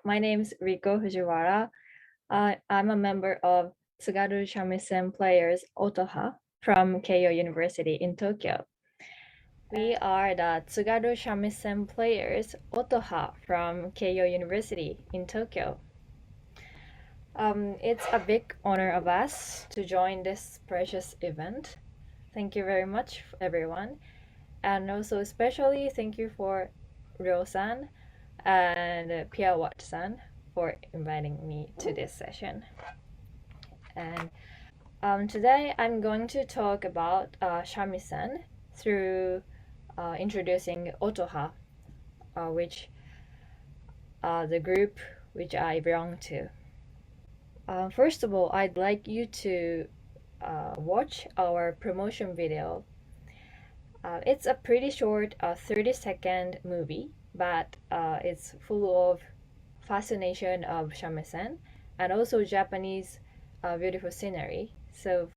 My name is Riko Fujiwara. I'm a member of Tsugaru Shamisen Players Otoha from Keio University in Tokyo. We are the Tsugaru Shamisen Players Otoha from Keio University in Tokyo. It's a big honor of us to join this precious event. Thank you very much, everyone. And also especially thank you for Ryo-san and Pia-Wat-san for inviting me to this session. And today I'm going to talk about shamisen through introducing Otoha, which the group which I belong to. First of all, I'd like you to watch our promotion video. It's a pretty short 30-second movie, but it's full of fascination of shamisen and also Japanese beautiful scenery. So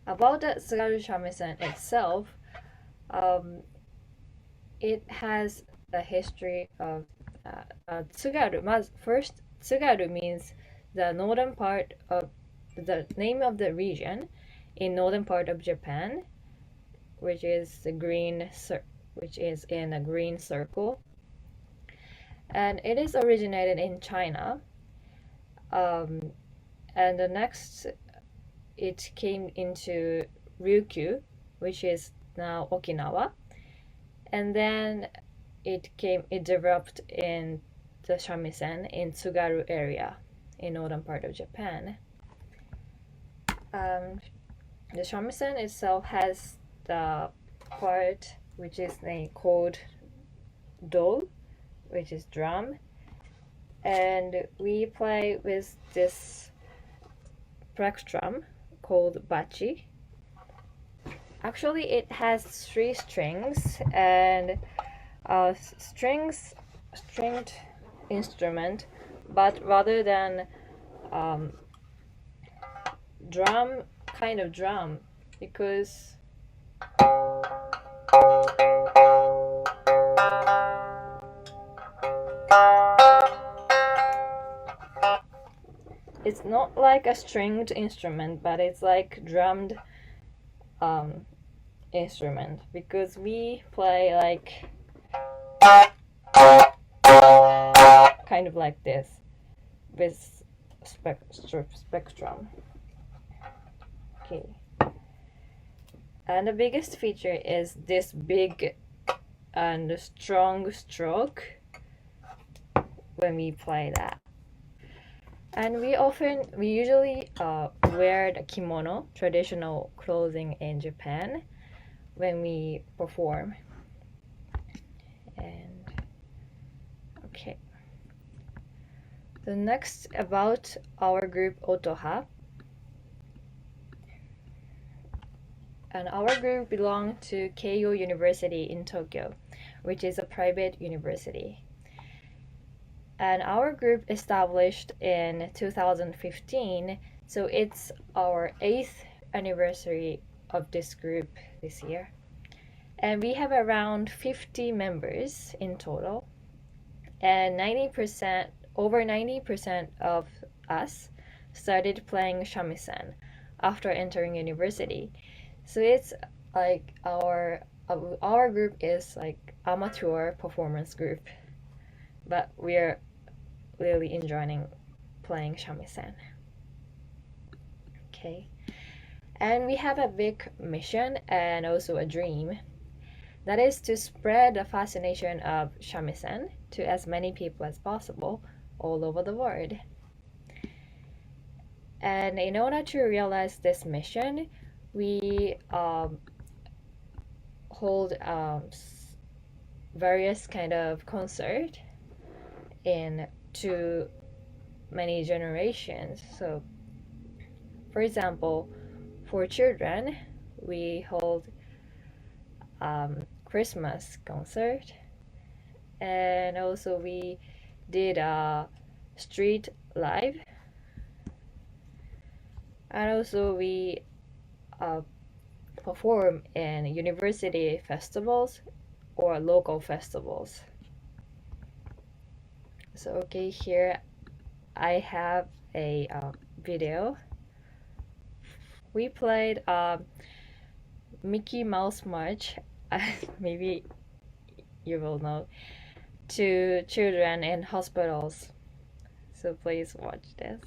about the Tsugaru shamisen itself, it has a history of Tsugaru. First, Tsugaru means the northern part of the name of the region in northern part of Japan, which is the which is in a green circle, and it is originated in China. And the next, it came into Ryukyu, which is now Okinawa, and then it developed in the shamisen in Tsugaru area in northern part of Japan. The shamisen itself has the part which is called do, which is drum, and we play with this plectrum called bachi. Actually, it has 3 strings and a stringed instrument, but rather than kind of drum, because it's not like a stringed instrument, but it's like drummed instrument, because we play like kind of like this with spectrum. Okay. And the biggest feature is this big and strong stroke when we play that. And we usually wear the kimono, traditional clothing in Japan, when we perform. And okay. The next about our group Otoha. And our group belongs to Keio University in Tokyo, which is a private university. And our group established in 2015, so it's our 8th anniversary of this group this year. And we have around 50 members in total, and over 90% of us started playing shamisen after entering university. So it's like our group is like amateur performance group, but we're really enjoying playing shamisen. Okay, and we have a big mission and also a dream, that is to spread the fascination of shamisen to as many people as possible all over the world. And in order to realize this mission, we hold various kind of concert in too many generations. So, for example, for children, we hold Christmas concert, and also we did a street live, and also we perform in university festivals or local festivals. So okay, here I have a video. We played Mickey Mouse March, maybe you will know, to children in hospitals. So please watch this.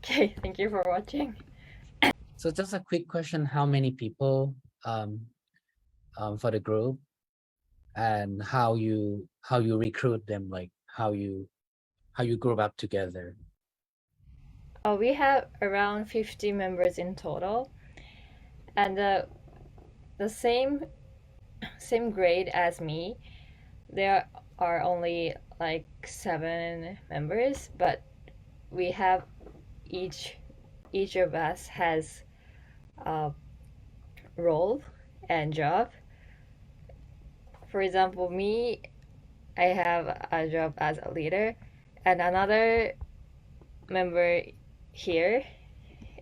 Okay, thank you for watching. So just a quick question: how many people for the group, and how you recruit them? Like how you group up together? We have around 50 members in total, and the same grade as me. There are only like 7 members, but we have each of us has a role and job. For example, me, I have a job as a leader, and another member here,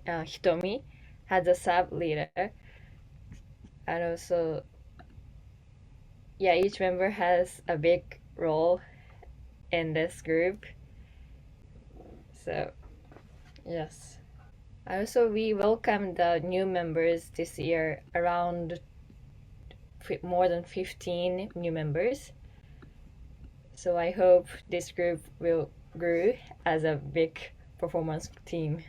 Hitomi, has a sub leader, and also, yeah, each member has a big role in this group. So, yes. Also, we welcomed the new members this year, around more than 15 new members. So I hope this group will grow as a big performance team.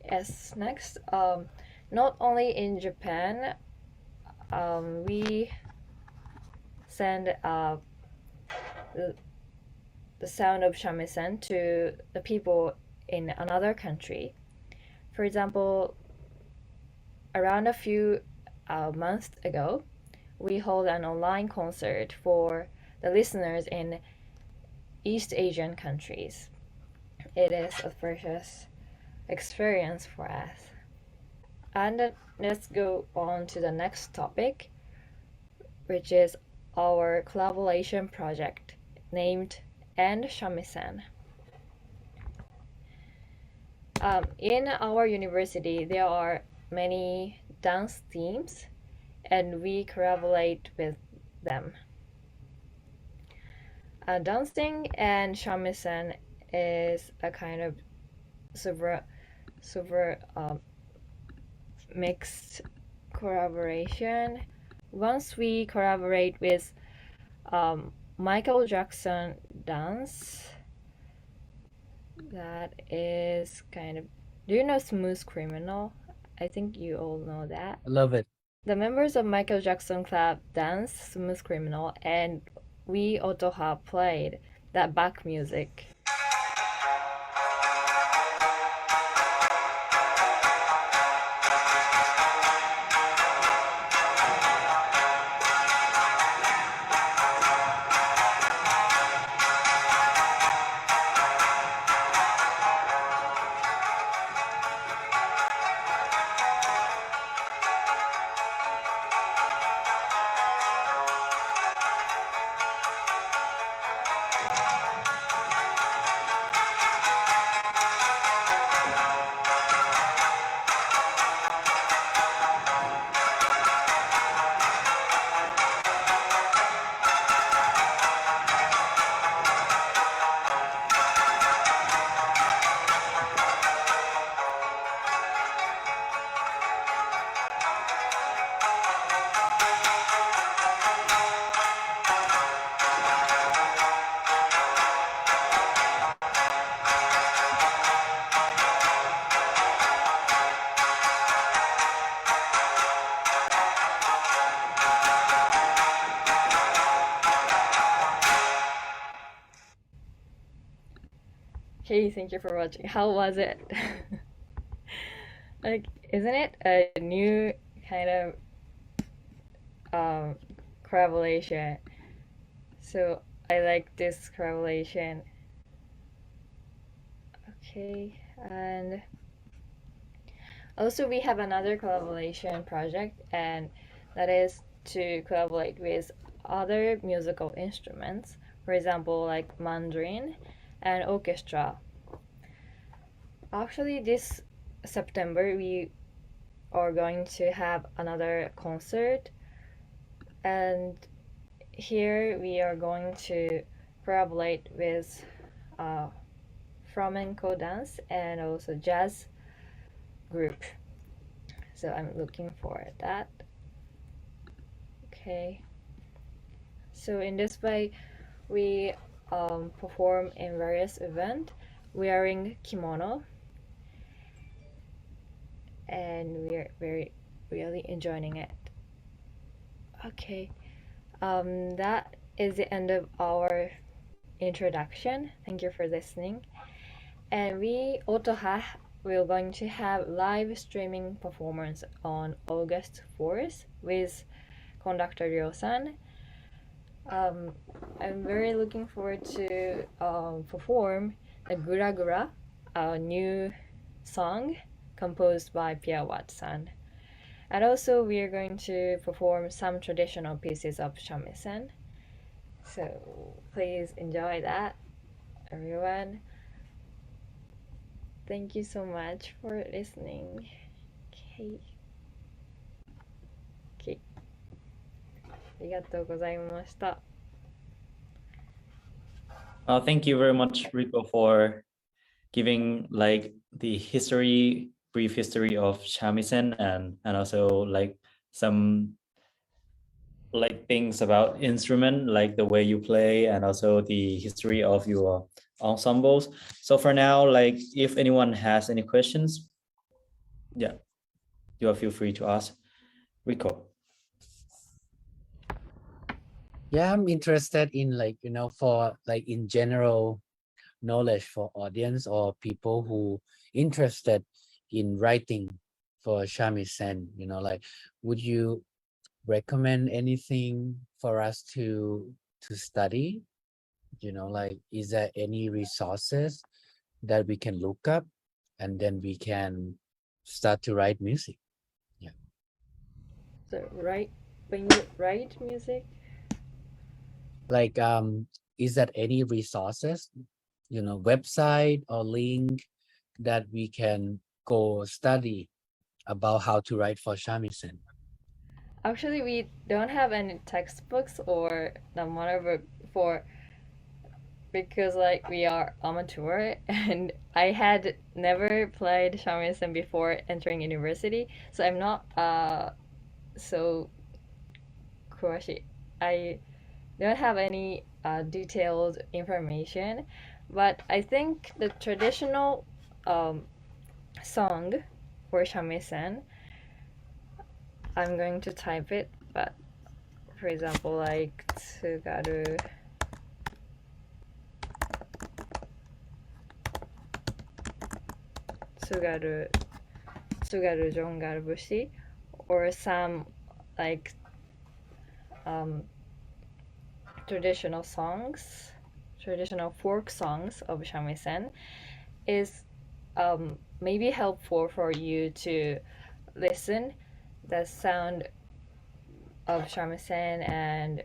Yes, next, not only in Japan, we send the sound of shamisen to the people in another country. For example, around a few months ago, we hold an online concert for the listeners in East Asian countries. It is a precious experience for us. And let's go on to the next topic, which is our collaboration project named And Shamisen. In our university, there are many dance teams, and we collaborate with them. Dancing and shamisen is a kind of super mixed collaboration. Once we collaborate with Michael Jackson dance, that is kind of, do you know Smooth Criminal? I think you all know that. I love it. The members of Michael Jackson Club dance Smooth Criminal, and we Otoha played that back music. Hey, thank you for watching. How was it? Like, isn't it a new kind of collaboration? So I like this collaboration. Okay, and also we have another collaboration project, and that is to collaborate with other musical instruments. For example, like mandarin and orchestra. Actually, this September we are going to have another concert, and here we are going to collaborate with uh, flamenco dance and also jazz group. So I'm looking for that. Okay. So in this way, we perform in various events wearing kimono, and we're very really enjoying it. Okay. That is the end of our introduction. Thank you for listening. And we Otoha will going to have live streaming performance on August 4th with conductor Ryo-san. I'm very looking forward to perform the Gura Gura, a new song composed by Pia Watt-san. And also we are going to perform some traditional pieces of shamisen. So please enjoy that, everyone. Thank you so much for listening. Okay. Okay. ありがとうございました。Thank you very much, Riko, for giving like the brief history of shamisen and also like some like things about instrument, like the way you play and also the history of your ensembles. So for now, like if anyone has any questions, yeah, you are feel free to ask Riko. Yeah, I'm interested in like, for like in general knowledge for audience or people who interested in writing for shamisen, like would you recommend anything for us to study? Like is there any resources that we can look up and then we can start to write music? So when you write music, Like is that any resources, website or link that we can go study about how to write for shamisen? actually we don't have any textbooks or the whatever for, because like we are amateur and I had never played shamisen before entering university, so I'm not so kuroshi. I don't have any detailed information, but I think the traditional song for shamisen, I'm going to type it, but for example, like Tsugaru, Tsugaru, Tsugaru Jongarubushi, or some like traditional songs, traditional folk songs of shamisen is maybe helpful for you to listen the sound of shamisen, and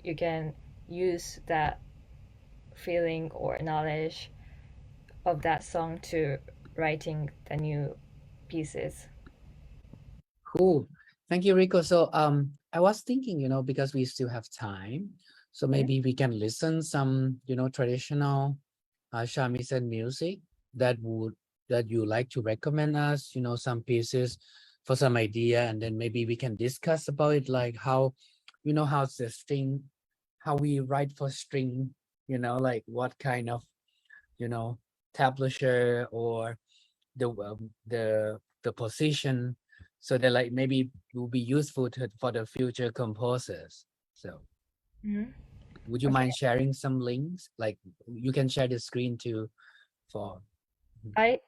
you can use that feeling or knowledge of that song to writing the new pieces. Cool. Thank you, Rico. So I was thinking, because we still have time, so maybe we can listen some, traditional shamisen music that you like to recommend us, some pieces for some idea, and then maybe we can discuss about it, like how, how's the string, how we write for string, like what kind of, tablature or the position, so that like maybe will be useful for the future composers. So would you Okay. mind sharing some links? Like you can share the screen to for? I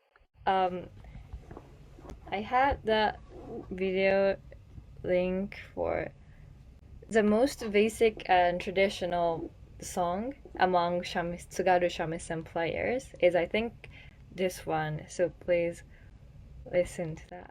had the video link for the most basic and traditional song among Tsugaru shamisen players is, I think, this one. So please listen to that.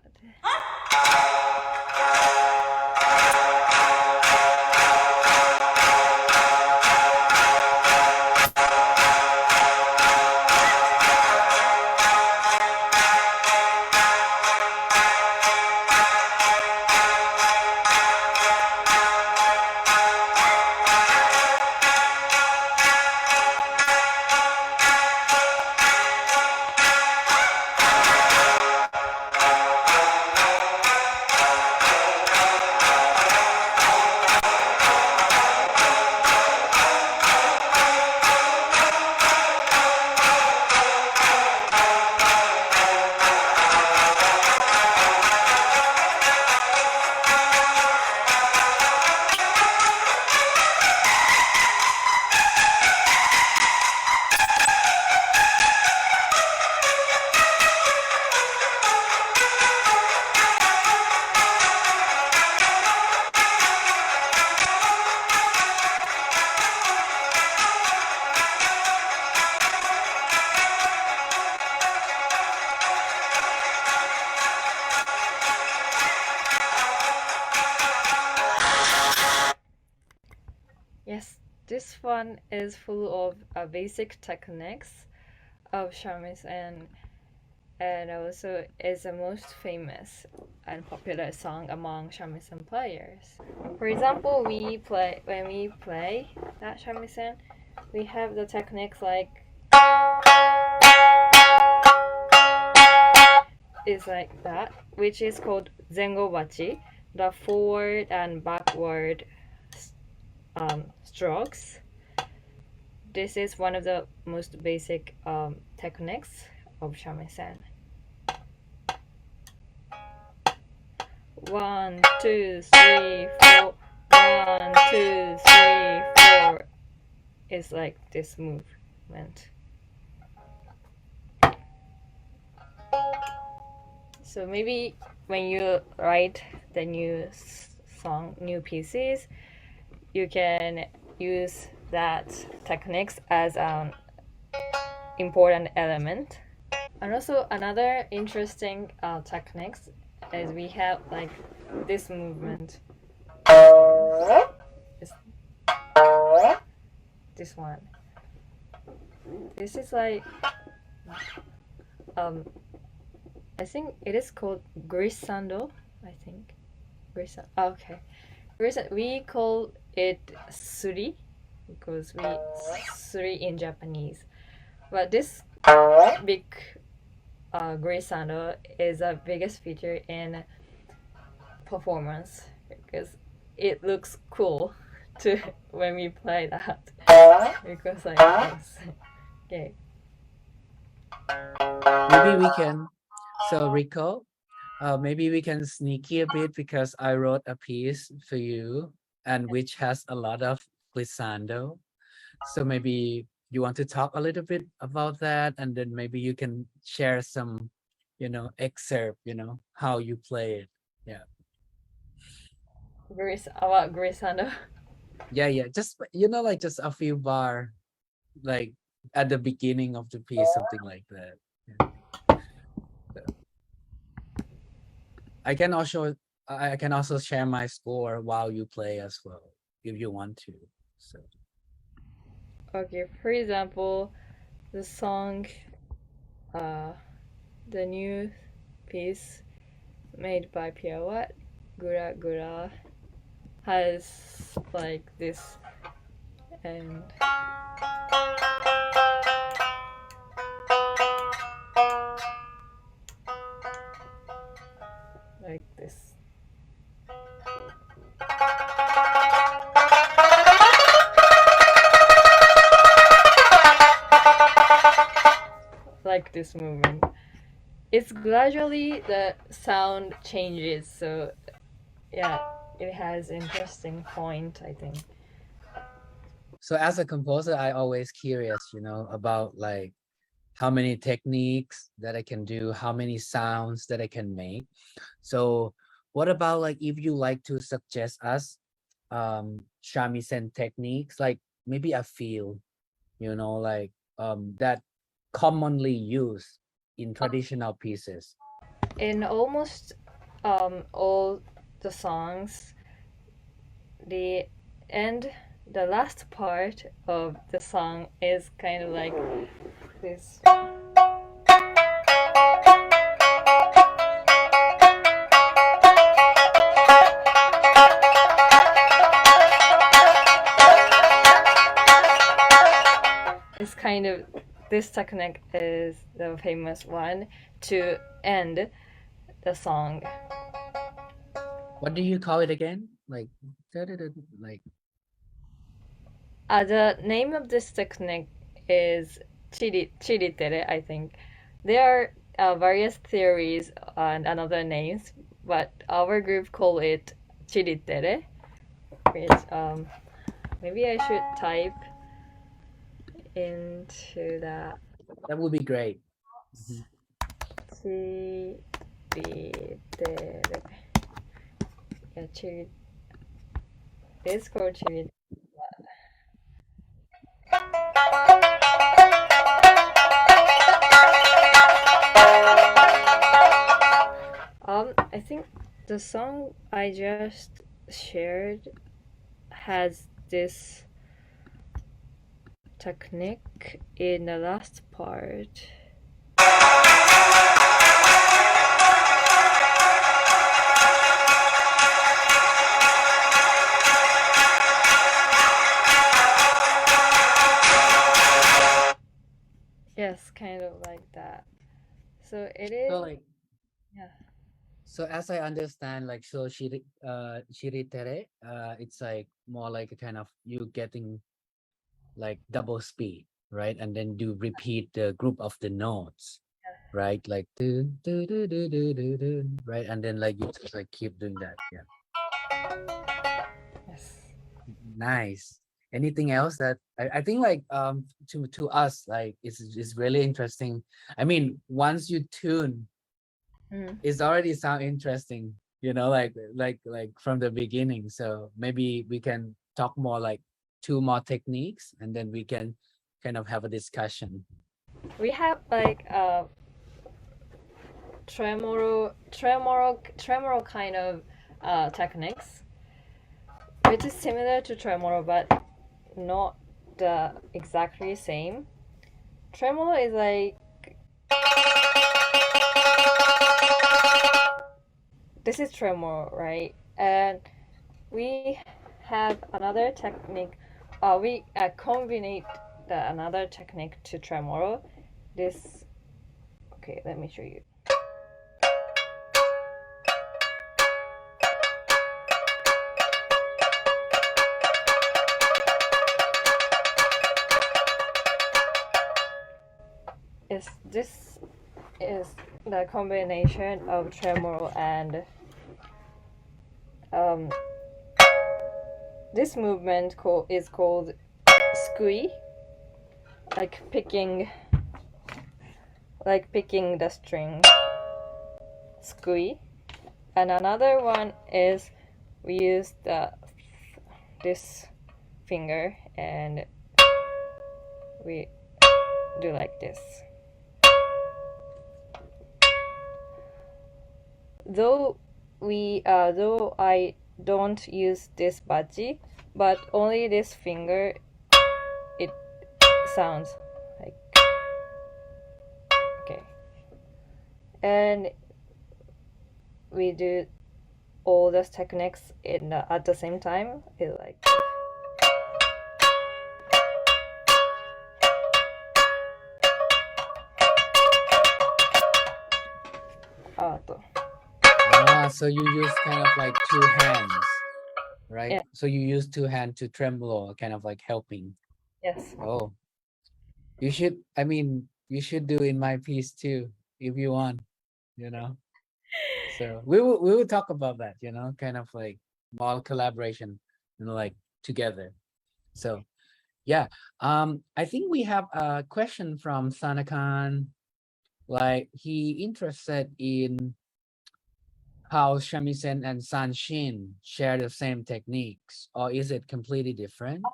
Yes, this one is full of basic techniques of shamisen, and also is the most famous and popular song among shamisen players. For example, when we play that shamisen, we have the techniques like is like that, which is called Zengobachi, the forward and backward strokes. This is one of the most basic techniques of shamisen. 1, 2, 3, 4. 1, 2, 3, 4 is like this movement. So maybe when you write the new pieces, you can use that techniques as an important element. And also another interesting techniques is we have like this movement. This one. This is like I think it is called glissando. I think glissando. Okay, we call it suri because we suri in Japanese. But this big glissando is the biggest feature in performance because it looks cool to when we play that because like this. Okay. Maybe we can. So Riko, maybe we can sneaky a bit because I wrote a piece for you and which has a lot of glissando. So maybe you want to talk a little bit about that, and then maybe you can share some, excerpt, how you play it. Yeah. About glissando. Yeah. Just like just a few bar, like at the beginning of the piece, something like that. Yeah. I can also share my score while you play as well, if you want to. So Okay, for example, the song, the new piece made by Piawat, Gura Gura, has like this and like this. Like this movement. It's gradually the sound changes, so yeah, it has interesting point, I think. so as a composer, I always curious, about like how many techniques that I can do, how many sounds that I can make. So what about like if you like to suggest us shamisen techniques, like maybe a few, like that commonly used in traditional pieces. In almost all the songs, the end, the last part of the song is kind of like this. It's kind of, this technique is the famous one to end the song. What do you call it again? Like the name of this technique is chiritere, I think. There are various theories and other names, but our group call it chiritere, which maybe I should type into that. that would be great. Chiritere. Yeah, it's called chiritere. I think the song I just shared has this technique in the last part. Yes, kind of like that. So it is. So like, Yeah. so as I understand, like, so shiritere, it's like more like a kind of you getting like double speed, right? And then do repeat the group of the notes, right? Like do do do do do do do, right? And then like you just like keep doing that. Yeah, Yes. nice. Anything else that I think like to us like it's really interesting. I mean, once you tune, it's already sound interesting, like from the beginning. So maybe we can talk more like two more techniques, and then we can kind of have a discussion. We have like tremolo kind of techniques, which is similar to tremolo but not the exactly same. Tremolo is like, this is tremolo, right? And we have another technique. We combine another technique to tremolo. This, okay, let me show you. This is the combination of tremolo and this movement is called squee, like picking the string, squee. And another one is we use this finger and we do like this. Though I don't use this bachi, but only this finger, it sounds like, okay. And we do all those techniques at the same time. It's like, So you use kind of like two hands, right? Yeah. So you use two hands to tremolo, kind of like helping. Yes. Oh, you should, I mean, you should do in my piece too, if you want, you know. So we will talk about that, kind of like more collaboration, like together. So Yeah. I think we have a question from Sanakan. Like he interested in how shamisen and Shin share the same techniques, or is it completely different?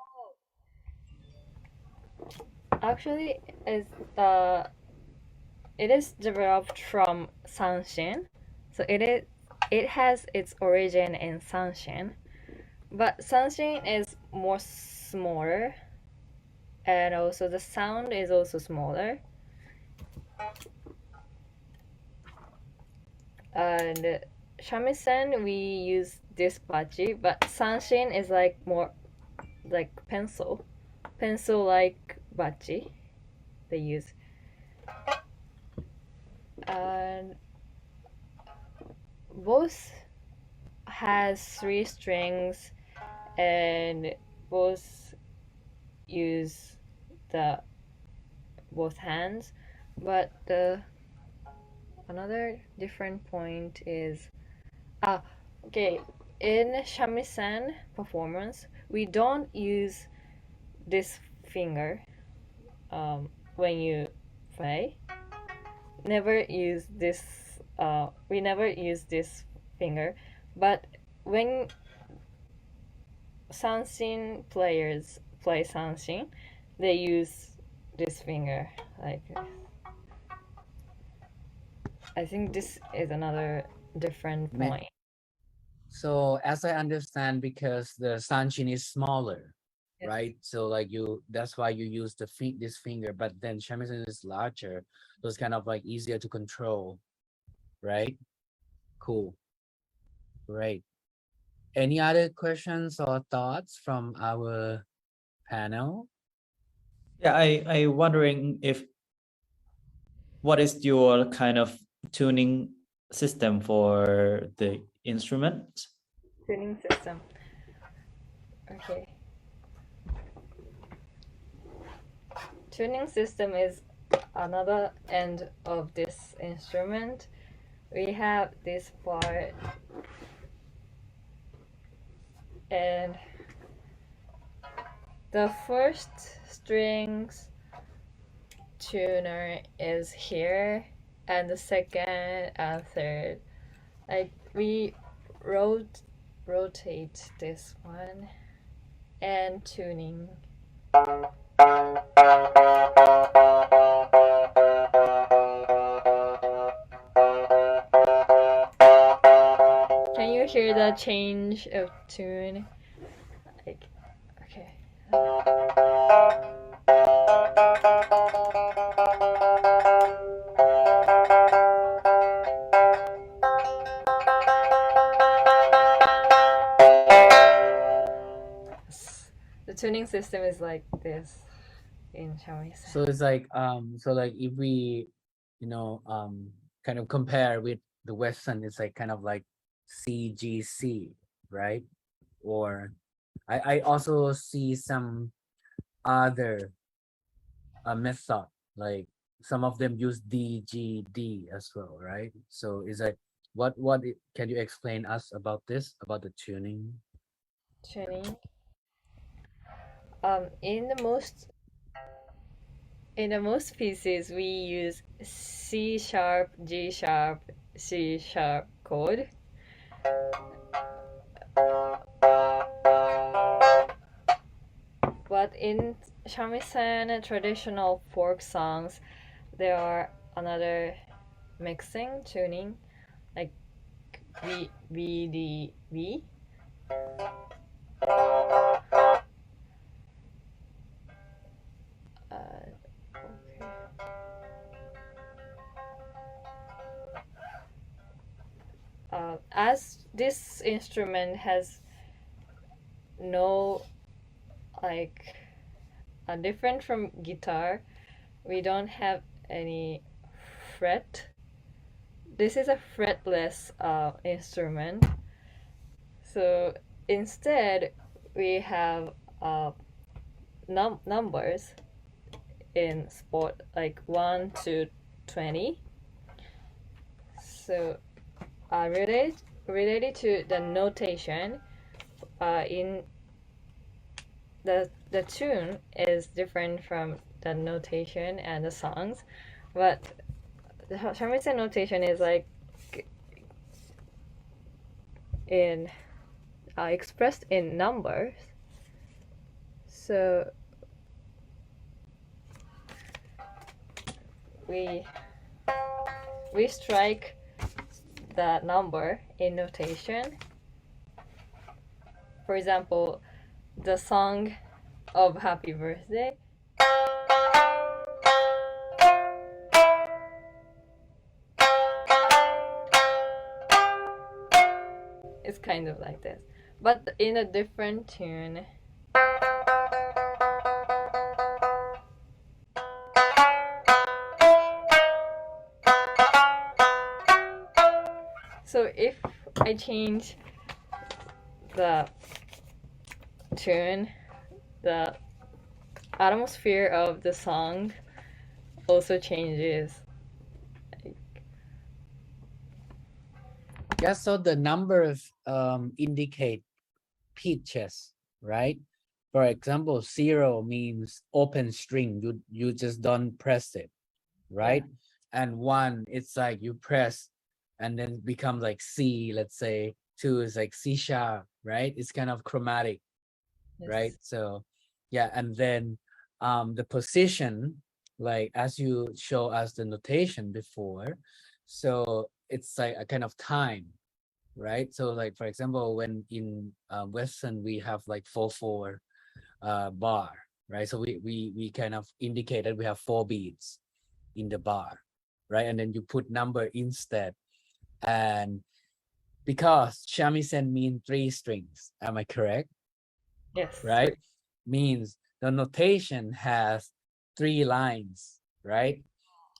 Actually, it is developed from Sanshin, so it has its origin in Sanshin, but Sanshin is more smaller, and also the sound is also smaller. And shamisen we use this bachi, but Sanshin is like more like pencil like bachi they use. And both has 3 strings, and both use the both hands, but the another different point is okay, in shamisen performance we don't use this finger when you play. Never use this we never use this finger, but when Sanshin players play Sanshin, they use this finger like this. I think this is another different point. So as I understand, because the Sanshin is smaller, Yes. right? So like that's why you use this finger, but then shamisen is larger, so it's kind of like easier to control, right? Cool. Great. Any other questions or thoughts from our panel? Yeah, I wondering if what is your kind of tuning system for the instrument? Tuning system. Okay. Tuning system is another end of this instrument. We have this part, and the first strings tuner is here, and the second and third, like we rotate this one and tuning. Can you hear the change of tune? Like, okay. The tuning system is like this in shamisen. So it's like if we kind of compare with the Western, it's like kind of like CGC, right? Or I also see some other method, like some of them use DGD as well, right? So is that can you explain us about this, about the tuning? Tuning. In the most pieces we use C sharp, G sharp, C sharp chord. But in shamisen traditional folk songs, there are another mixing tuning like B D B. As this instrument has no like different from guitar, we don't have any fret. This is a fretless instrument, so instead we have numbers in spot like 1 to 20. So related to the notation, in the the tune is different from the notation and the songs, but the shamisen notation is like in expressed in numbers. So we strike the number in notation. For example, the song of Happy Birthday. It's kind of like this, but in a different tune. So if I change the tune, the atmosphere of the song also changes. Yeah, so the numbers indicate pitches, right? For example, 0 means open string. You just don't press it, right? And 1, it's like you press and then it becomes like C, let's say. 2 is like C sharp, right? It's kind of chromatic, Yes. right? So yeah, and then the position, like as you show us the notation before, so it's like a kind of time, right? So like for example, when in Western we have like 4/4 bar, right? So we kind of indicate that we have 4 beats in the bar, right? And then you put number instead. And because shamisen mean 3 strings, am I correct? Yes. Right? Means the notation has 3 lines, right?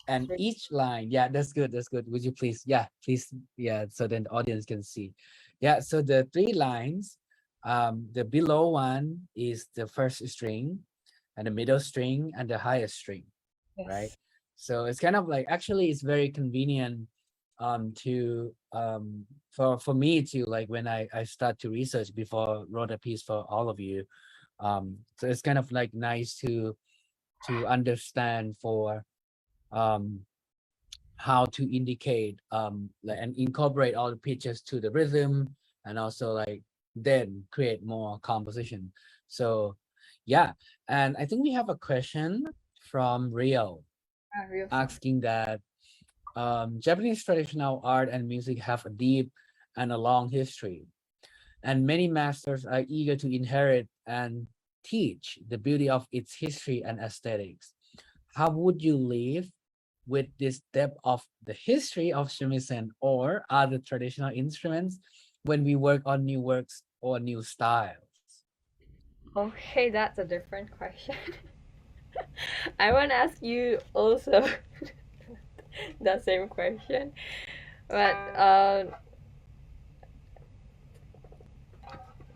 And each line, yeah, that's good, that's good. Would you please, yeah, please, yeah, so then the audience can see. Yeah, so the 3 lines, the below one is the first string, and the middle string, and the highest string, right? So it's kind of like, actually it's very convenient to for me to, like when I start to research before wrote a piece for all of you. So it's kind of like nice to understand for how to indicate like, and incorporate all the pitches to the rhythm, and also like then create more composition. So yeah, and I think we have a question from Rio asking that Japanese traditional art and music have a deep and a long history, and many masters are eager to inherit and teach the beauty of its history and aesthetics. How would you live with this depth of the history of shamisen or other traditional instruments when we work on new works or new styles? Okay, that's a different question. I want to ask you also the same question, but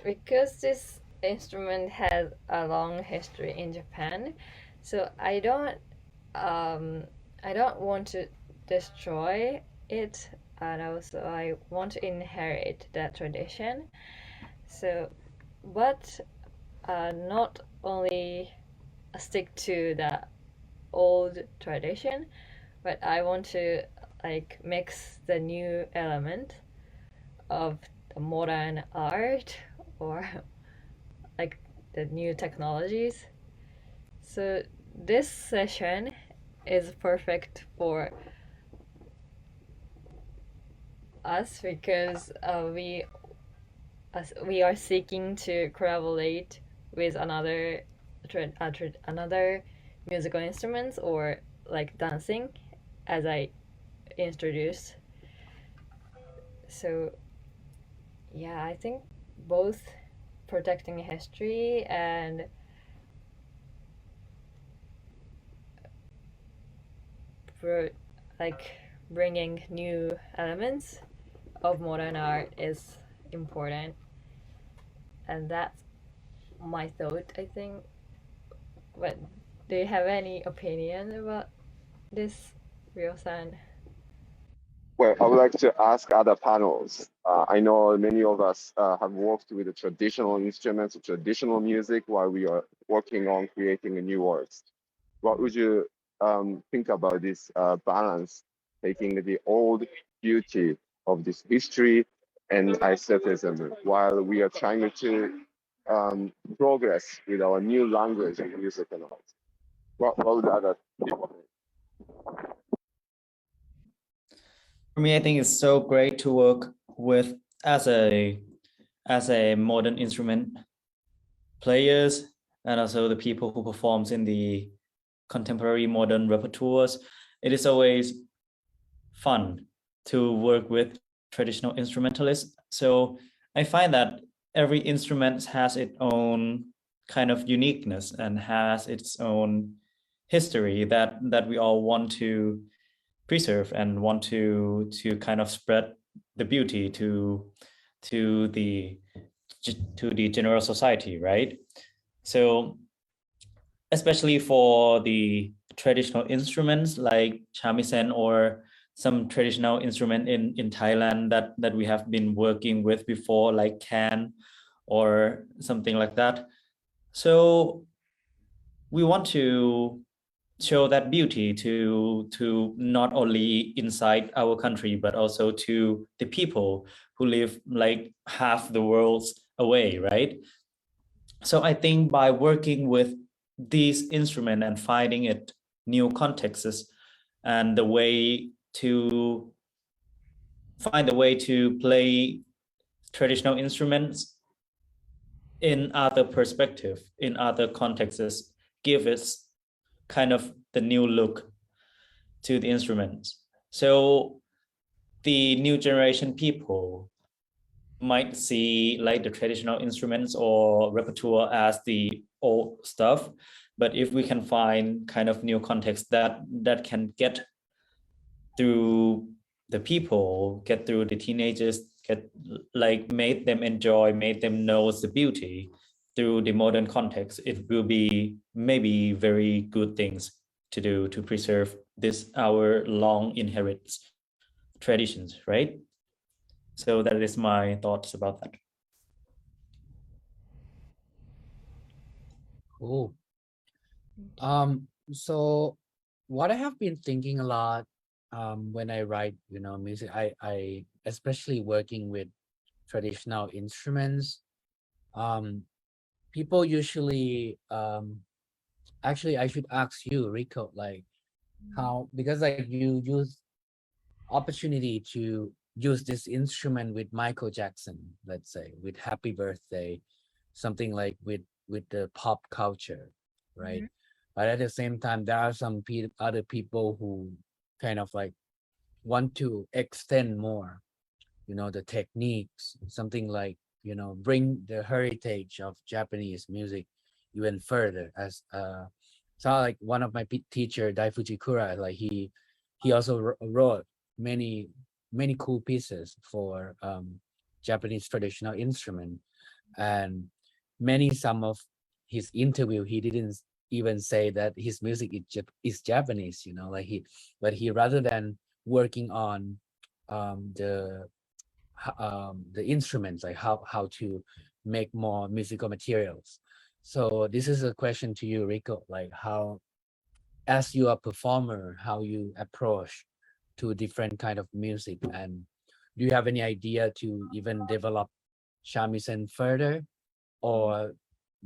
because this instrument has a long history in Japan, so I don't want to destroy it, and also I want to inherit that tradition. So, but not only stick to the old tradition, but I want to like mix the new element of the modern art or like the new technologies. So this session is perfect for us because we are seeking to collaborate with another another musical instruments or like dancing, as I introduced. So yeah, I think both protecting history and like bringing new elements of modern art is important, and that's my thought, I think. But do you have any opinion about this, Ryo-san? Well, I would like to ask other panels. I know many of us have worked with the traditional instruments, traditional music, while we are working on creating new works. What would you think about this balance, taking the old beauty of this history and aestheticism, while we are trying to progress with our new language and music and art? What would other people think? For me, I think it's so great to work with as a modern instrument players and also the people who performs in the contemporary modern repertoires. It is always fun to work with traditional instrumentalists. So I find that every instrument has its own kind of uniqueness and has its own history that we all want to preserve and want to kind of spread the beauty to the general society, right? So especially for the traditional instruments like shamisen or some traditional instrument in Thailand that we have been working with before, like can or something like that. So we want to show that beauty to not only inside our country but also to the people who live like half the world away, right? So I think by working with these instruments and finding it new contexts and the way to find a way to play traditional instruments in other perspective, in other contexts, give us kind of the new look to the instruments. So the new generation people might see like the traditional instruments or repertoire as the old stuff, but if we can find kind of new context that can get through the people, get through the teenagers, get like made them enjoy, made them know the beauty through the modern context, it will be maybe very good things to do to preserve this our long inherited traditions, right? So that is my thoughts about that. Cool. So what I have been thinking a lot when I write, music, I especially working with traditional instruments, people usually actually I should ask you, Riko, like how, because like you use opportunity to use this instrument with Michael Jackson, let's say, with Happy Birthday, something like with the pop culture, right? But at the same time, there are some other people who kind of like want to extend more, the techniques, something like, bring the heritage of Japanese music even further. As so like one of my teacher, Dai Fujikura, like he also wrote many cool pieces for Japanese traditional instrument, and some of his interview he didn't even say that his music is Japanese, like he rather than working on the instruments, like how to make more musical materials. So this is a question to you, Riko, like how, as you are a performer, how you approach to different kind of music, and do you have any idea to even develop shamisen further, or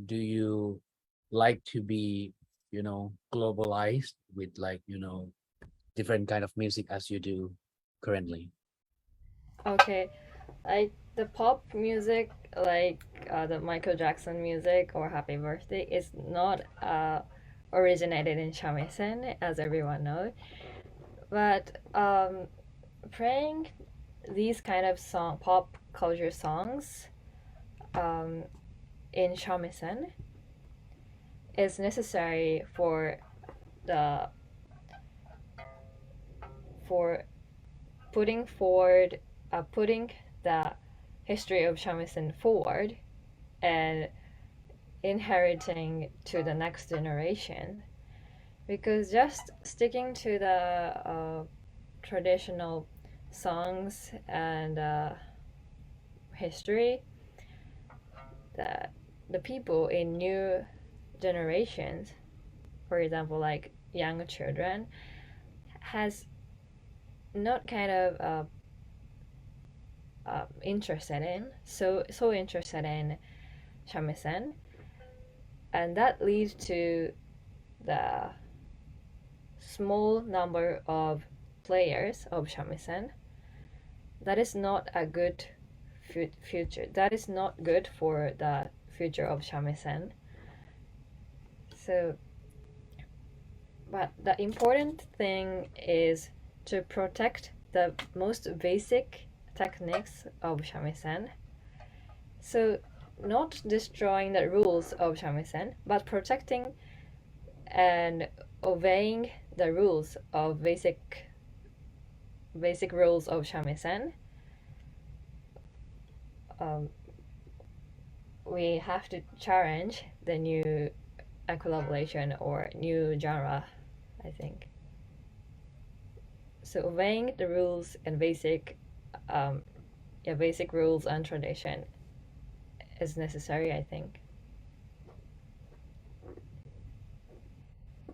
do you like to be globalized with like different kind of music as you do currently? Okay, like the pop music, like the Michael Jackson music or Happy Birthday, is not originated in shamisen, as everyone knows. But playing these kind of pop culture songs in shamisen is necessary for the for putting forward putting the history of shamisen forward and inheriting to the next generation, because just sticking to the traditional songs and history, that the people in new generations, for example, like young children, has not kind of interested in so interested in shamisen, and that leads to the small number of players of shamisen. That is not a good future. That is not good for the future of shamisen. So, but the important thing is to protect the most basic techniques of shamisen. So, not destroying the rules of shamisen, but protecting and obeying the rules of basic rules of shamisen. We have to challenge the new collaboration or new genre, I think. So obeying the rules and basic rules and tradition is necessary, I think.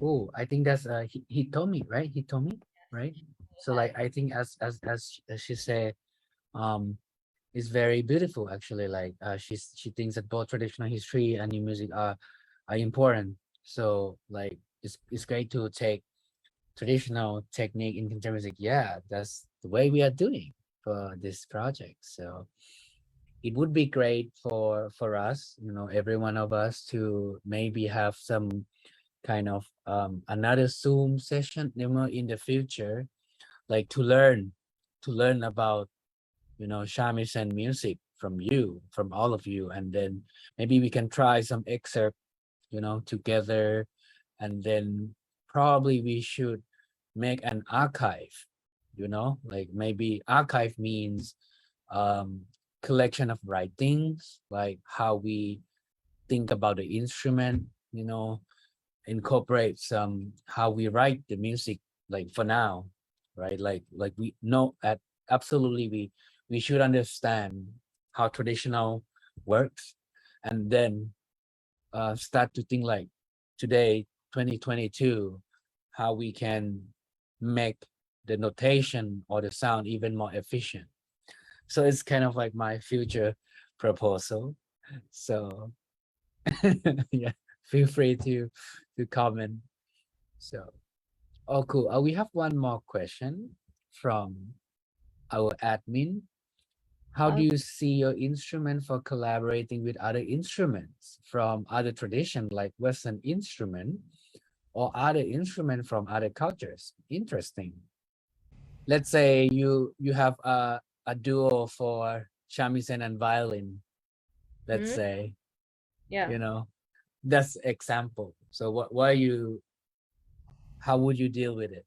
Oh, I think that's Hitomi, right? Hitomi, right? So like I think as she said, it's very beautiful actually. Like she thinks that both traditional history and new music are important. So like it's great to take traditional technique in contemporary music. Yeah, that's the way we are doing for this project. So it would be great for us, you know, every one of us to maybe have some kind of another Zoom session, you know, in the future, like to learn about, you know, shamisen music from you, from all of you, and then maybe we can try some excerpt, you know, together, and then probably we should make an archive, you know, like maybe archive means collection of writings, like how we think about the instrument, you know, incorporate some how we write the music, like for now, right? Like we know at absolutely we should understand how traditional works, and then start to think like today 2022 how we can make the notation or the sound even more efficient. So it's kind of like my future proposal. So yeah, feel free to comment. So oh cool, we have one more question from our admin. How do you see your instrument for collaborating with other instruments from other traditions like Western instrument or other instrument from other cultures? Interesting. Let's say you have a duo for shamisen and violin, let's say. Yeah. You know, that's example. So how would you deal with it?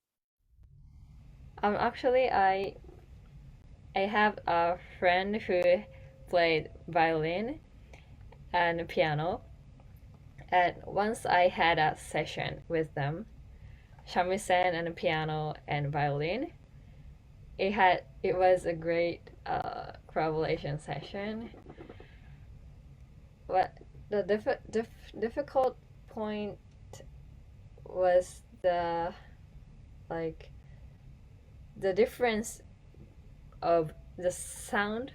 Actually, I have a friend who played violin and piano, and once I had a session with them, shamisen and piano and violin. It was a great collaboration session. But the difficult point was the difference of the sound.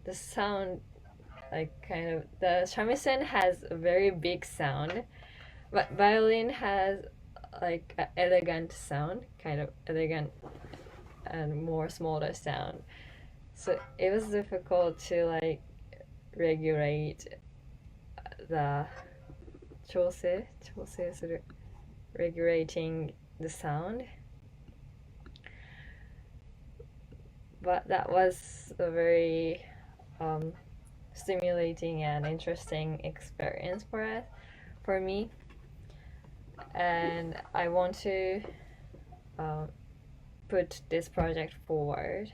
The sound, like kind of the shamisen has a very big sound, but violin has like an elegant sound, kind of elegant and more smaller sound. So it was difficult to like regulate the する regulating the sound. But that was a very stimulating and interesting experience for me. And I want to put this project forward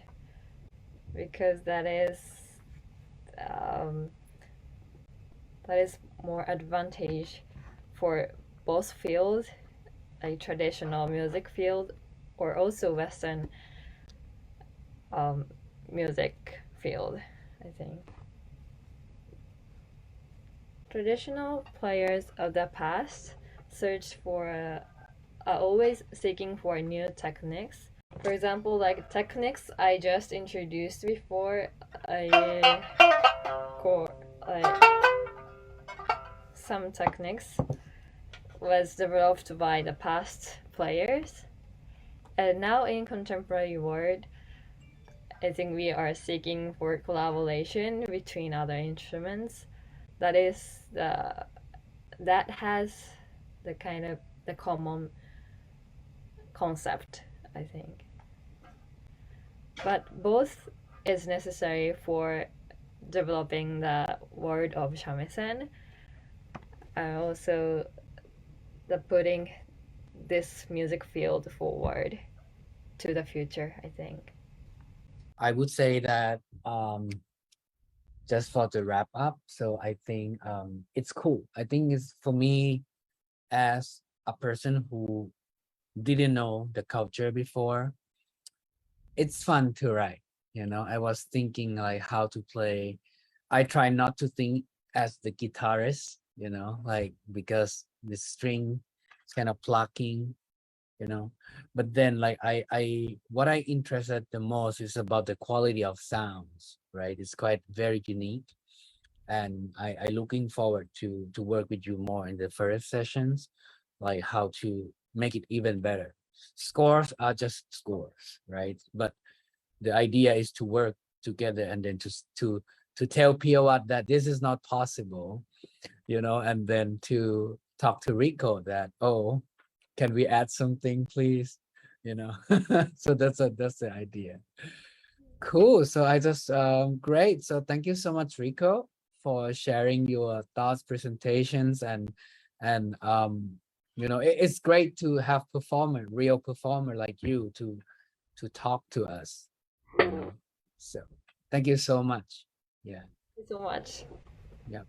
because that is more advantage for both fields, like traditional music field or also Western music field, I think. Traditional players of the past are always seeking for new techniques. For example, like techniques I just introduced before, some techniques was developed by the past players, and now in contemporary world, I think we are seeking for collaboration between other instruments. That has the kind of the common concept, I think. But both is necessary for developing the word of shamisen, and also the putting this music field forward to the future, I think. I would say that just for the wrap up, so I think it's cool. I think it's for me as a person who didn't know the culture before, it's fun to write. I was thinking like how to play. I try not to think as the guitarist, like because the string is kind of plucking, but then like what I interested the most is about the quality of sounds, right? It's quite very unique, and I looking forward to work with you more in the first sessions, like how to make it even better. Scores are just scores, right? But the idea is to work together and then to tell POR that this is not possible, and then to talk to Riko that, oh, can we add something, please? So that's the idea. Cool. So I just great. So thank you so much, Riko, for sharing your thoughts, presentations, and it's great to have real performer like you to talk to us. So thank you so much. Yeah. Thank you so much. Yeah.